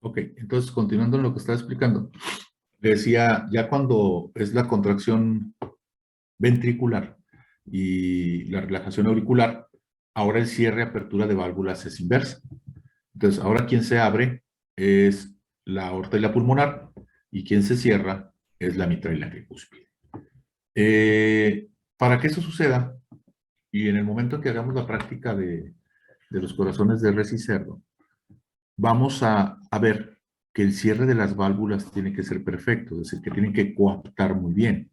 Ok, entonces continuando en lo que estaba explicando, decía, ya cuando es la contracción ventricular y la relajación auricular, ahora el cierre-apertura de válvulas es inversa. Entonces, ahora quien se abre es la aorta y la pulmonar, y quien se cierra es la mitral y la tricúspide. Para que eso suceda, y en el momento en que hagamos la práctica de los corazones de res y cerdo, vamos a ver que el cierre de las válvulas tiene que ser perfecto, es decir, que tienen que coaptar muy bien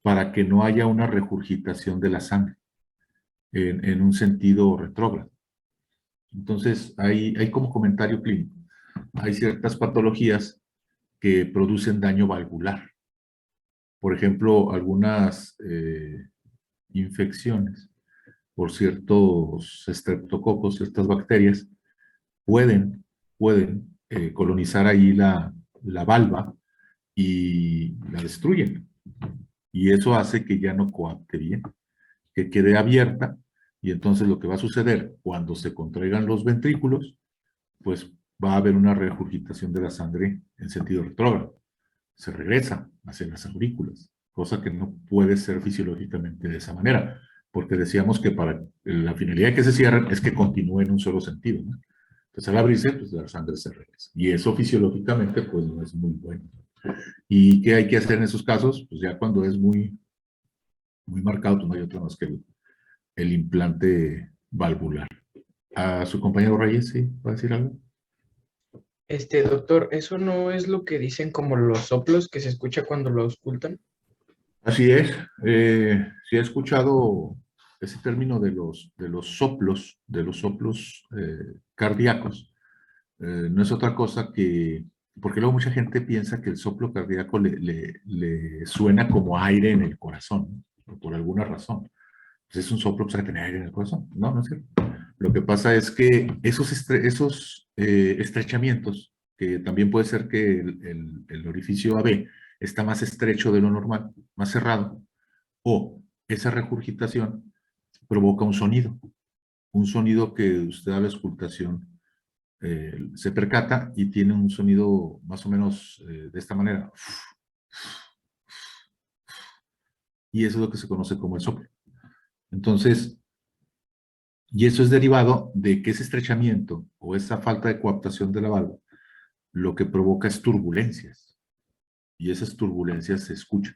para que no haya una regurgitación de la sangre en un sentido retrógrado. Entonces, hay como comentario clínico, hay ciertas patologías que producen daño valvular. Por ejemplo, algunas infecciones por ciertos estreptococos, estas bacterias, pueden colonizar ahí la valva y la destruyen. Y eso hace que ya no coapte bien, que quede abierta, y entonces lo que va a suceder cuando se contraigan los ventrículos, pues va a haber una regurgitación de la sangre en sentido retrógrado. Se regresa hacia las aurículas, cosa que no puede ser fisiológicamente de esa manera, porque decíamos que para la finalidad de que se cierren es que continúe en un solo sentido, ¿no? Entonces al abrirse, pues la sangre se regresa. Y eso fisiológicamente, pues no es muy bueno. ¿Y qué hay que hacer en esos casos? Pues ya cuando es muy marcado, pues no hay otra más que el implante valvular. A su compañero Reyes, ¿sí? ¿Va a decir algo? Doctor, ¿eso no es lo que dicen como los soplos que se escucha cuando lo auscultan? Así es. Sí he escuchado ese término de los soplos cardíacos. No es otra cosa que, porque luego mucha gente piensa que el soplo cardíaco le suena como aire en el corazón, ¿no? Por alguna razón. Pues es un soplo, pues hay que tener aire en el corazón. No, no es cierto. Lo que pasa es que esos estrechamientos, que también puede ser que el orificio AB está más estrecho de lo normal, más cerrado, o esa regurgitación provoca un sonido que usted a la auscultación se percata y tiene un sonido más o menos de esta manera. Y eso es lo que se conoce como el soplo. Entonces, y eso es derivado de que ese estrechamiento o esa falta de coaptación de la válvula lo que provoca es turbulencias. Y esas turbulencias se escuchan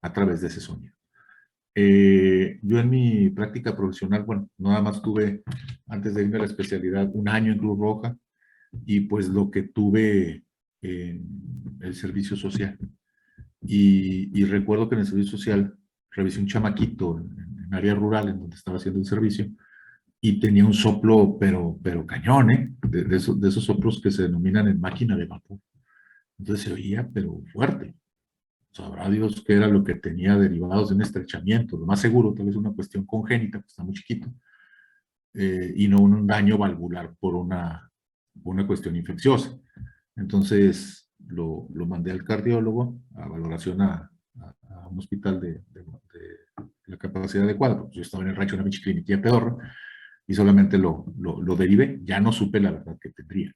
a través de ese sonido. Yo en mi práctica profesional, bueno, nada más tuve, antes de irme a la especialidad, un año en Cruz Roja, y pues lo que tuve en el servicio social. Y recuerdo que en el servicio social revisé un chamaquito en área rural en donde estaba haciendo el servicio, y tenía un soplo, pero cañón, ¿eh? De esos soplos que se denominan en máquina de vapor. Entonces se oía, pero fuerte. Sabrá Dios qué era lo que tenía derivados de un estrechamiento. Lo más seguro, tal vez una cuestión congénita, pues está muy chiquito, y no un daño valvular por una cuestión infecciosa. Entonces lo mandé al cardiólogo a valoración a un hospital de la capacidad adecuada, porque yo estaba en el rancho de una pinche clínica pedorra, y solamente lo derivé. Ya no supe la verdad que tendría,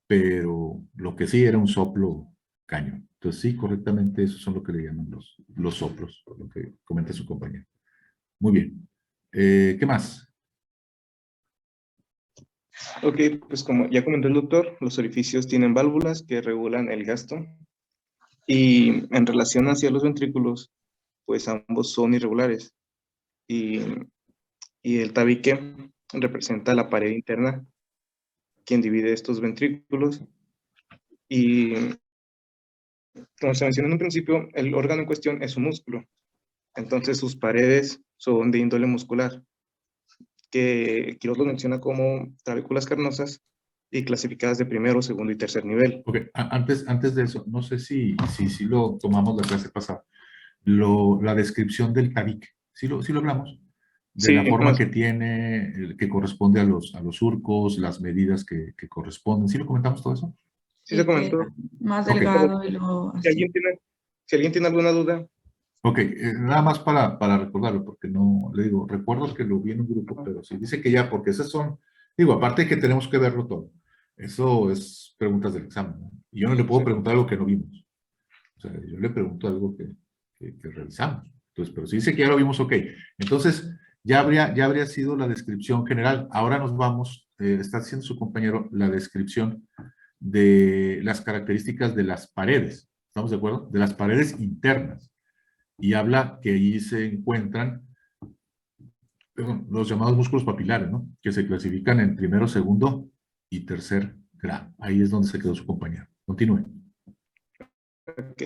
pero lo que sí era un soplo cañón. Entonces sí, correctamente, esos son lo que le llaman los soplos, lo que comenta su compañero. Muy bien. ¿Qué más? Ok, pues como ya comentó el doctor, los orificios tienen válvulas que regulan el gasto y en relación hacia los ventrículos, pues ambos son irregulares y, y el tabique representa la pared interna quien divide estos ventrículos y como se mencionó en un principio, el órgano en cuestión es un músculo, entonces sus paredes son de índole muscular, que Quiroz lo menciona como trabéculas carnosas y clasificadas de primero, segundo y tercer nivel. Ok, antes de eso, no sé si lo tomamos la clase pasada, la descripción del tabique, sí lo hablamos, de la Sí, forma que tiene, que corresponde a los surcos, las medidas que corresponden, ¿sí lo comentamos todo eso? sí se Sí, que comentó. era más Ok, delgado y luego Si así. si alguien tiene alguna duda, ok, nada más para recordarlo, porque no, le digo, recuerdo que lo vi en un grupo, pero sí, dice que ya, porque esas son, digo, aparte de que tenemos que verlo todo, Eso es preguntas del examen, ¿no? Y yo no le puedo preguntar algo que no vimos. O sea, yo le pregunto algo que revisamos. Entonces, pero si dice que ya lo vimos, ok. Entonces, ya habría sido la descripción general. Ahora nos vamos, está haciendo su compañero la descripción de las características de las paredes. ¿Estamos de acuerdo? De las paredes internas. Y habla que ahí se encuentran los llamados músculos papilares, ¿no? Que se clasifican en primero, segundo y tercer grado. Ahí es donde se quedó su compañero. Continúe. Ok.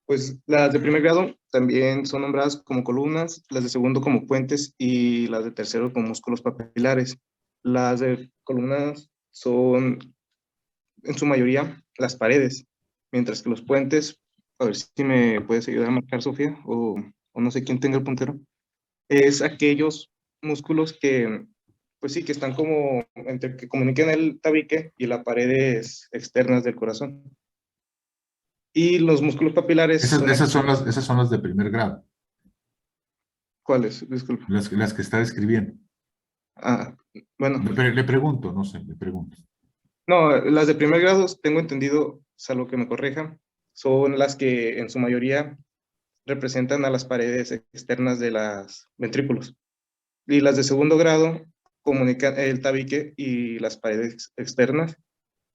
Pues las de primer grado también son nombradas como columnas, las de segundo como puentes y las de tercero como músculos papilares. Las de columnas son en su mayoría las paredes, mientras que los puentes, a ver si me puedes ayudar a marcar, Sofía, o no sé quién tenga el puntero, es aquellos músculos que, pues sí, que están como entre que comunican el tabique y las paredes externas del corazón. Y los músculos papilares son Esas son las de primer grado, ¿cuáles? Disculpa. las que está describiendo. Ah, bueno, Le pregunto, no sé, le pregunto. no, las de primer grado, tengo entendido, salvo que me corrija, son las que en su mayoría representan a las paredes externas de los ventrículos. Y las de segundo grado comunican el tabique y las paredes externas.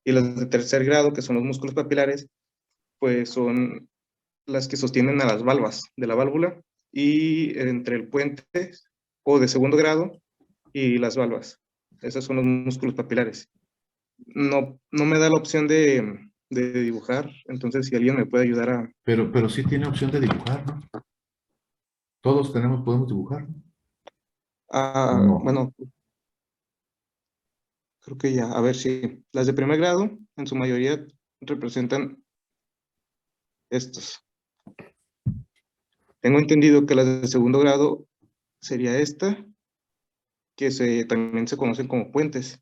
Y las de tercer grado, que son los músculos papilares, pues son las que sostienen a las valvas de la válvula y entre el puente o de segundo grado y las valvas. Esos son los músculos papilares. No me da la opción de dibujar, entonces si alguien me puede ayudar a... Pero sí tiene opción de dibujar, ¿no? Todos podemos dibujar, ¿no? ¿O no? Bueno, creo que ya, a ver si las de primer grado en su mayoría representan estos. Tengo entendido que las de segundo grado sería esta, que también se conocen como puentes.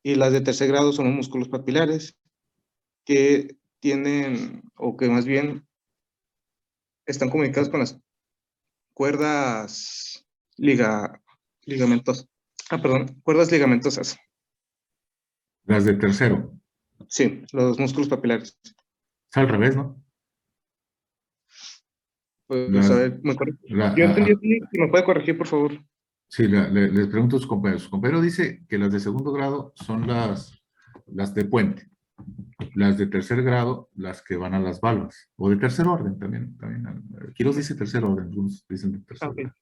Y las de tercer grado son los músculos papilares, que tienen, o que más bien están comunicados con las cuerdas ligamentos. Perdón, cuerdas ligamentosas. Las de tercero. Sí, los músculos papilares. Es al revés, ¿no? Pues a Las, ver, la- yo a- entendí a- así, si me puede corregir, por favor. sí, les pregunto a sus compañeros. Su compañero dice que las de segundo grado son las de puente. Las de tercer grado, las que van a las valvas. O de tercer orden también. Aquí los dice tercer orden, algunos dicen de tercer Ok. grado.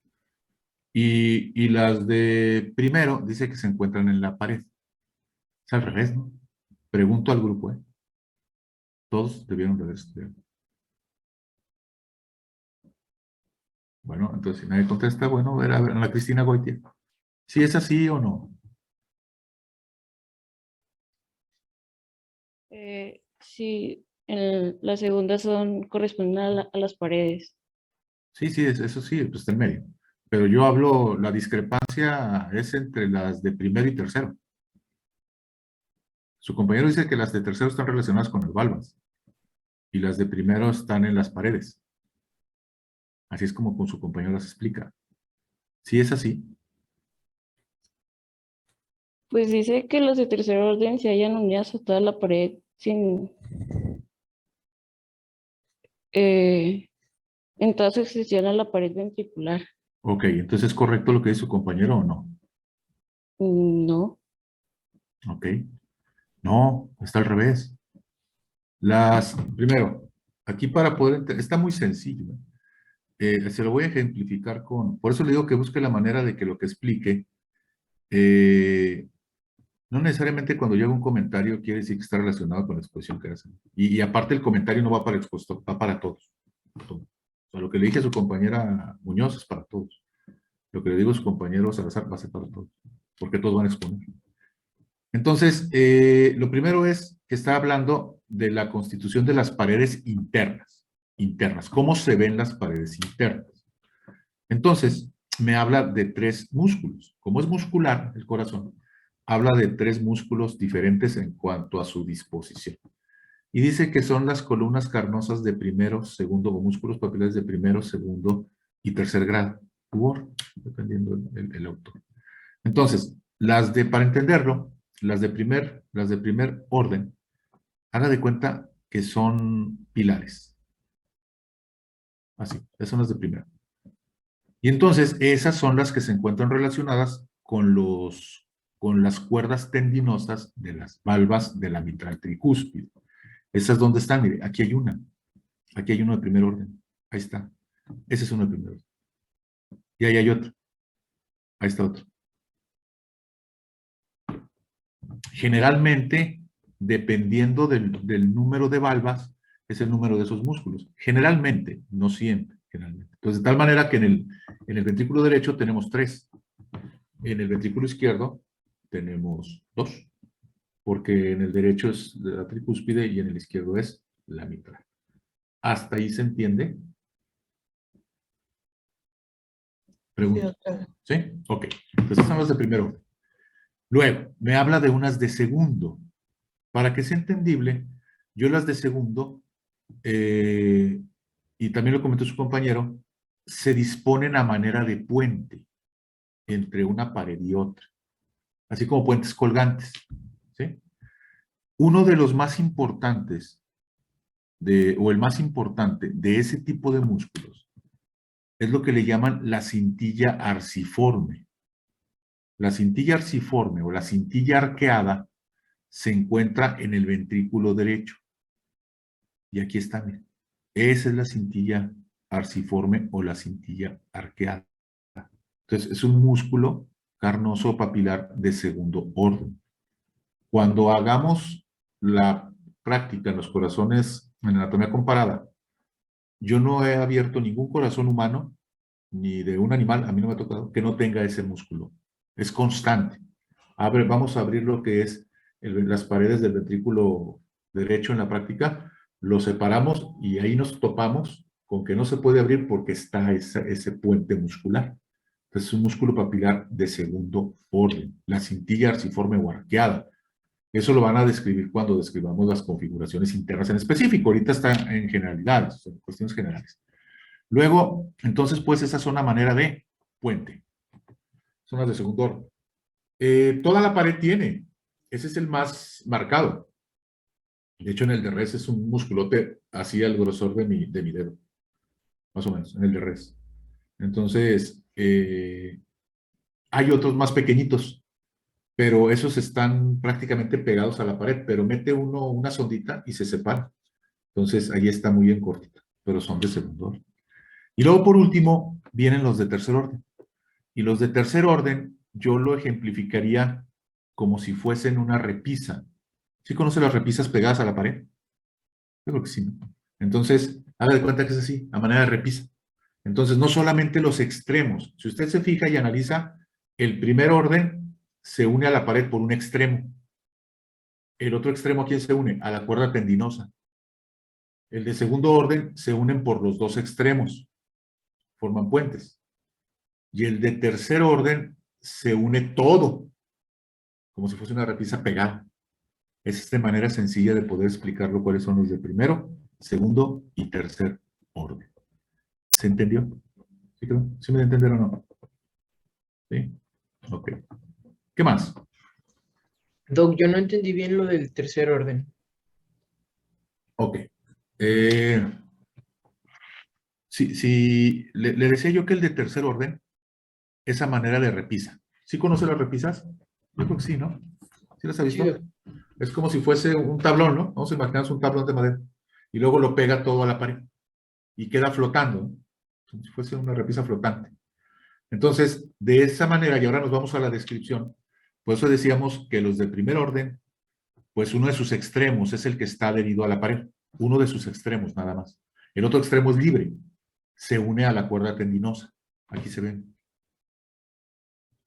Y las de primero dice que se encuentran en la pared. Es al revés, ¿no? Pregunto al grupo, ¿eh? Todos debieron de haber estudiado. Bueno, entonces si nadie contesta, bueno, ver a la Cristina Goitia. Si es así o no. Sí, la segunda corresponden a las paredes. Sí, sí, eso sí, pues está en medio. Pero yo hablo, la discrepancia es entre las de primero y tercero. Su compañero dice que las de tercero están relacionadas con las valvas y las de primero están en las paredes. Así es como con su compañero las explica. Si es así, Pues dice que los de tercer orden se hayan unidas a toda la pared sin en toda su extensión a la pared ventricular. ok, entonces ¿es correcto lo que dice su compañero o no? No. Ok. No, está al revés. Primero, aquí para poder, está muy sencillo, ¿no? Se lo voy a ejemplificar por eso le digo que busque la manera de que lo que explique, no necesariamente cuando llega un comentario quiere decir que está relacionado con la exposición que hacen. Y aparte el comentario no va para el expositor, va para todos. O sea, lo que le dije a su compañera Muñoz es para todos. Lo que le digo a su compañero Salazar va a ser para todos, porque todos van a exponer. Entonces, lo primero es que está hablando de la constitución de las paredes internas, cómo se ven las paredes internas. Entonces, me habla de tres músculos. Como es muscular el corazón, habla de tres músculos diferentes en cuanto a su disposición. Y dice que son las columnas carnosas de primero, segundo, o músculos papilares de primero, segundo y tercer grado. Dependiendo el autor. Entonces, para entenderlo, las de primer orden, haga de cuenta que son pilares. Así, esas son las de primero. Y entonces, esas son las que se encuentran relacionadas con las cuerdas tendinosas de las valvas de la mitral tricúspide. ¿Esas dónde están? Mire, aquí hay una. Aquí hay uno de primer orden. Ahí está. Ese es uno de primer orden. Y ahí hay otro. Ahí está otro. Generalmente, dependiendo del número de valvas, es el número de esos músculos. Generalmente, no siempre, generalmente. Entonces, de tal manera que en el ventrículo derecho tenemos 3. En el ventrículo izquierdo tenemos 2. Porque en el derecho es la tricúspide y en el izquierdo es la mitral. ¿Hasta ahí se entiende? Pregunta. ¿Sí? Ok. Entonces, son las de primero. Luego, me habla de unas de segundo. Para que sea entendible, yo las de segundo, y también lo comentó su compañero, se disponen a manera de puente entre una pared y otra, así como puentes colgantes. ¿Sí? Uno de los más importantes, o el más importante de ese tipo de músculos, es lo que le llaman la cintilla arciforme. La cintilla arciforme o la cintilla arqueada se encuentra en el ventrículo derecho. Y aquí está, miren. Esa es la cintilla arciforme o la cintilla arqueada. Entonces, es un músculo carnoso papilar de segundo orden. Cuando hagamos la práctica en los corazones en anatomía comparada, yo no he abierto ningún corazón humano, ni de un animal, a mí no me ha tocado, que no tenga ese músculo. Es constante. Vamos a abrir lo que es las paredes del ventrículo derecho en la práctica, lo separamos y ahí nos topamos con que no se puede abrir porque está ese puente muscular. Entonces es un músculo papilar de segundo orden, la cintilla arciforme o arqueada. Eso lo van a describir cuando describamos las configuraciones internas en específico. Ahorita está en generalidades, en cuestiones generales. Luego, entonces, pues esa es una manera de puente. Son las de segundo orden. Toda la pared tiene. Ese es el más marcado. De hecho, en el de res es un musculote así al grosor de mi dedo. Más o menos, en el de res. Entonces, hay otros más pequeñitos, pero esos están prácticamente pegados a la pared, pero mete uno una sondita y se separa. Entonces, ahí está muy bien cortita, pero son de segundo orden. Y luego, por último, vienen los de tercer orden. Y los de tercer orden, yo lo ejemplificaría como si fuesen una repisa. ¿Sí conoce las repisas pegadas a la pared? Yo creo que sí, ¿no? Entonces, haga de cuenta que es así, a manera de repisa. Entonces, no solamente los extremos. Si usted se fija y analiza, el primer orden se une a la pared por un extremo. El otro extremo, ¿a quién se une? A la cuerda tendinosa. El de segundo orden se unen por los dos extremos. Forman puentes. Y el de tercer orden se une todo, como si fuese una repisa pegada. Es de manera sencilla de poder explicarlo cuáles son los de primero, segundo y tercer orden. ¿Se entendió? ¿Sí quedó? ¿Sí me entendieron o no? ¿Sí? Ok. ¿Qué más? Doc, yo no entendí bien lo del tercer orden. Ok. Le decía yo que el de tercer orden, esa manera de repisa. ¿Sí conoce las repisas? Yo creo que sí, ¿no? ¿Sí las ha visto? Sí, Doc. Es como si fuese un tablón, ¿no? Vamos a imaginarnos un tablón de madera. Y luego lo pega todo a la pared. Y queda flotando, ¿no? Como si fuese una repisa flotante. Entonces, de esa manera, y ahora nos vamos a la descripción, por eso decíamos que los de primer orden, pues uno de sus extremos es el que está adherido a la pared. Uno de sus extremos, nada más. El otro extremo es libre. Se une a la cuerda tendinosa. Aquí se ven.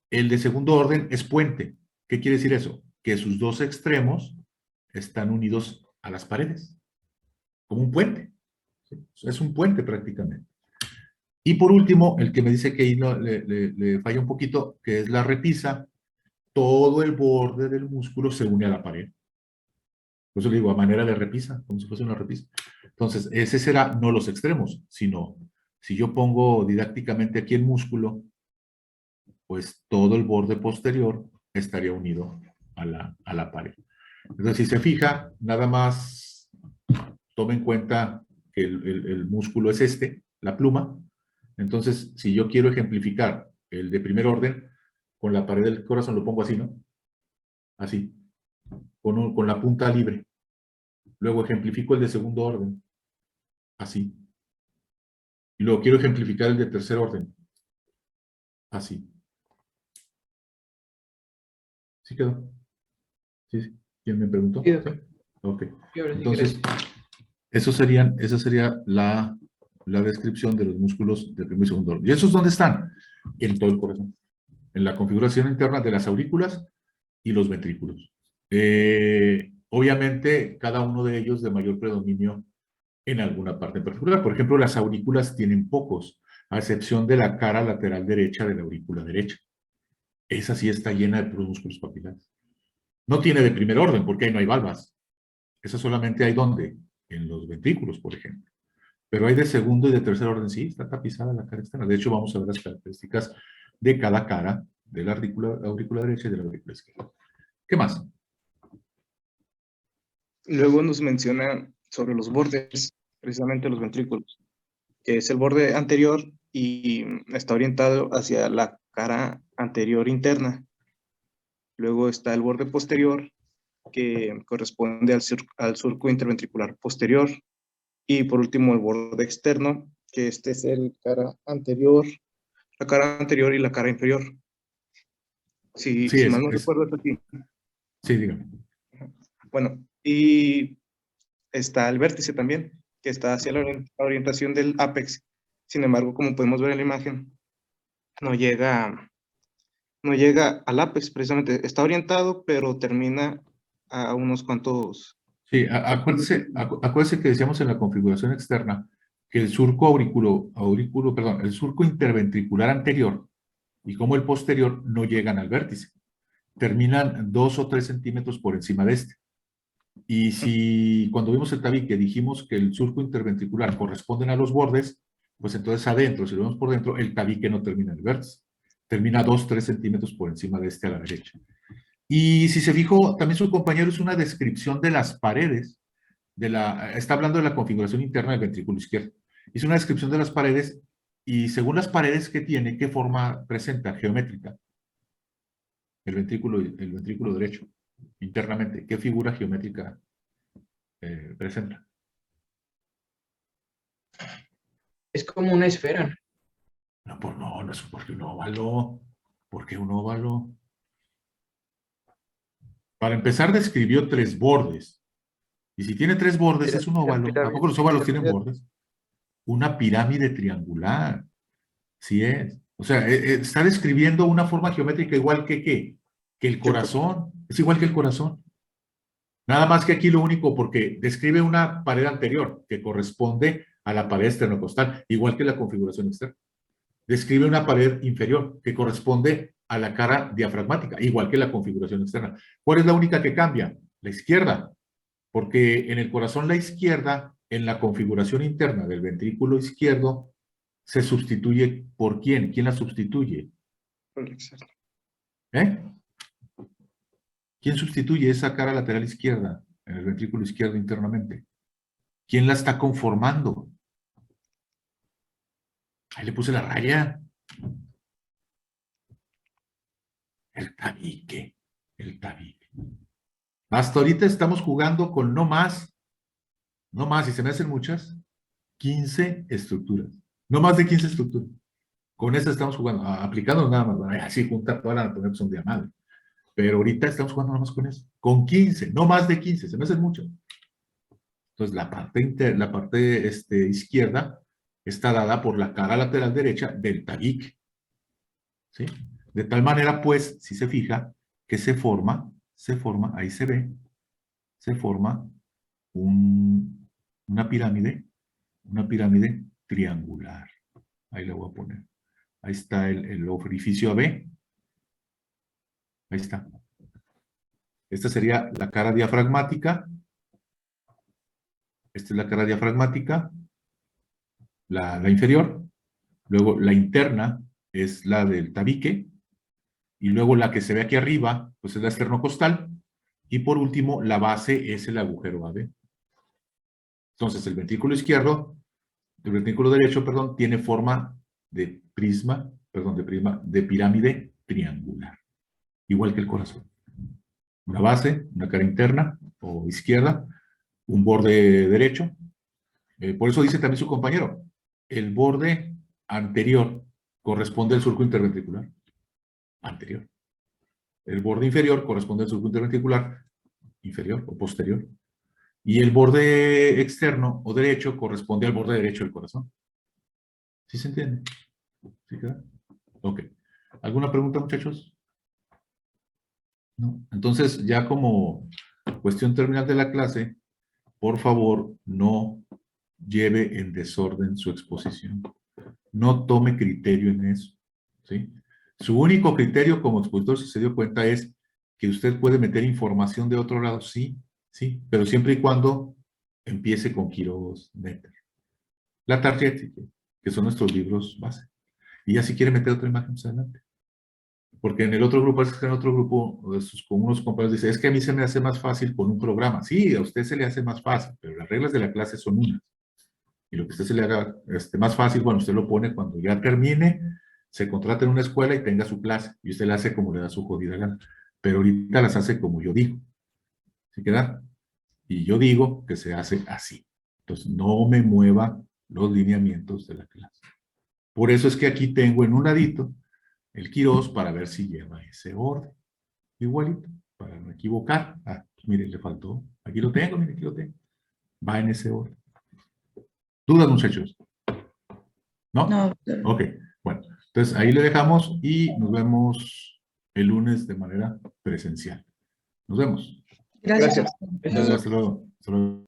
El de segundo orden es puente. ¿Qué quiere decir eso? Que sus dos extremos están unidos a las paredes, como un puente. ¿Sí? Es un puente prácticamente. Y por último, el que me dice que ahí le falla un poquito, que es la repisa, todo el borde del músculo se une a la pared. Por eso le digo, a manera de repisa, como si fuese una repisa. Entonces, ese será no los extremos, sino si yo pongo didácticamente aquí el músculo, pues todo el borde posterior estaría unido a la pared. Entonces, si se fija, nada más tome en cuenta que el músculo es este, la pluma. Entonces, si yo quiero ejemplificar el de primer orden, con la pared del corazón lo pongo así, ¿no? Así, con la punta libre. Luego ejemplifico el de segundo orden, así. Y luego quiero ejemplificar el de tercer orden, así. ¿Sí quedó? ¿Sí? ¿Quién me preguntó? Sí, ¿Sí? Ok. Y ahora sí, Entonces, esa sería la descripción de los músculos de primer y segundo orden. ¿Y esos dónde están? En todo el corazón. En la configuración interna de las aurículas y los ventrículos. Obviamente, cada uno de ellos de mayor predominio en alguna parte en particular. Por ejemplo, las aurículas tienen pocos, a excepción de la cara lateral derecha de la aurícula derecha. Esa sí está llena de puros músculos papilares. No tiene de primer orden, porque ahí no hay valvas. Esa solamente hay ¿dónde? En los ventrículos, por ejemplo. Pero hay de segundo y de tercer orden, sí, está tapizada la cara externa. De hecho, vamos a ver las características de cada cara de la aurícula derecha y de la aurícula izquierda. ¿Qué más? Luego nos menciona sobre los bordes, precisamente los ventrículos, que es el borde anterior y está orientado hacia la cara anterior interna. Luego está el borde posterior, que corresponde al surco interventricular posterior. Y por último, el borde externo, que este es la cara anterior y la cara inferior. Sí, Si mal no recuerdo, es aquí. Sí, dígame. Bueno, y está el vértice también, que está hacia la orientación del ápex. Sin embargo, como podemos ver en la imagen, no llega al ápex precisamente. Está orientado, pero termina a unos cuantos... Sí, acuérdese que decíamos en la configuración externa que el surco el surco interventricular anterior y como el posterior no llegan al vértice. Terminan 2 o 3 centímetros por encima de este. Y si cuando vimos el tabique dijimos que el surco interventricular corresponden a los bordes, pues entonces adentro, si lo vemos por dentro, el tabique no termina en el vértice. Termina 2 o 3 centímetros por encima de este a la derecha. Y si se fijó, también su compañero es una descripción de las paredes, está hablando de la configuración interna del ventrículo izquierdo. Hizo una descripción de las paredes y según las paredes que tiene, ¿qué forma presenta geométrica? El ventrículo derecho, internamente. ¿Qué figura geométrica presenta? es como una esfera. No, pues no es porque un óvalo. ¿Por qué un óvalo? Para empezar, describió 3 bordes. Y si tiene 3 bordes, es un óvalo. ¿A poco los óvalos tienen bordes? Una pirámide triangular. Sí es. O sea, está describiendo una forma geométrica igual que ¿qué? Que el corazón. Es igual que el corazón. Nada más que aquí lo único, porque describe una pared anterior que corresponde a la pared esternocostal, igual que la configuración externa. Describe una pared inferior que corresponde a la cara diafragmática, igual que la configuración externa. ¿Cuál es la única que cambia? La izquierda, porque en el corazón la izquierda, en la configuración interna del ventrículo izquierdo, se sustituye por ¿quién? ¿Quién la sustituye? ¿Eh? ¿Quién sustituye esa cara lateral izquierda en el ventrículo izquierdo internamente? ¿Quién la está conformando? Ahí le puse la raya. El tabique. El tabique. Hasta ahorita estamos jugando con no más, y se me hacen muchas, 15 estructuras. No más de 15 estructuras. Con eso estamos jugando, aplicando nada más. Bueno, así junta toda la anatomía, pues un día madre. Pero ahorita estamos jugando nada más con eso. Con 15, no más de 15, se me hacen muchas. Entonces, la parte izquierda está dada por la cara lateral derecha del tabique. ¿Sí? De tal manera, pues, si se fija, que se forma, ahí se ve, se forma una pirámide triangular. Ahí le voy a poner. Ahí está el orificio AB. Ahí está. Esta sería la cara diafragmática. Esta es la cara diafragmática, la inferior. Luego la interna es la del tabique. y luego la que se ve aquí arriba, pues es la esternocostal, y por último, la base es el agujero AB. Entonces, el ventrículo derecho, perdón, tiene forma de de pirámide triangular, igual que el corazón. Una base, una cara interna o izquierda, un borde derecho. Por eso dice también su compañero, el borde anterior corresponde al surco interventricular. Anterior. El borde inferior corresponde al surco interventricular inferior o posterior. Y el borde externo o derecho corresponde al borde derecho del corazón. ¿Sí se entiende? ¿Sí queda? Ok. ¿Alguna pregunta, muchachos? No. Entonces, ya como cuestión terminal de la clase, por favor, no lleve en desorden su exposición. No tome criterio en eso. ¿Sí? Su único criterio como expositor, si se dio cuenta, es que usted puede meter información de otro lado, sí, sí, pero siempre y cuando empiece con Quiroz, Netter, la Targetti, que son nuestros libros base. Y ya si quiere meter otra imagen, pues adelante. Porque en el otro grupo, con unos compañeros dice, es que a mí se me hace más fácil con un programa. Sí, a usted se le hace más fácil, pero las reglas de la clase son unas. Y lo que a usted se le haga más fácil, bueno, usted lo pone cuando ya termine, se contrata en una escuela y tenga su clase. Y usted la hace como le da su jodida gana. Pero ahorita las hace como yo digo. ¿Sí queda? Y yo digo que se hace así. Entonces, no me mueva los lineamientos de la clase. Por eso es que aquí tengo en un ladito el Quiroz para ver si lleva ese orden. Igualito, para no equivocar. Ah, pues mire, le faltó. Aquí lo tengo, mire, aquí lo tengo. Va en ese orden. ¿Dudas, muchachos? ¿No? No. Ok, bueno. Entonces, ahí le dejamos y nos vemos el lunes de manera presencial. Nos vemos. Gracias. Gracias. Hasta luego. Hasta luego.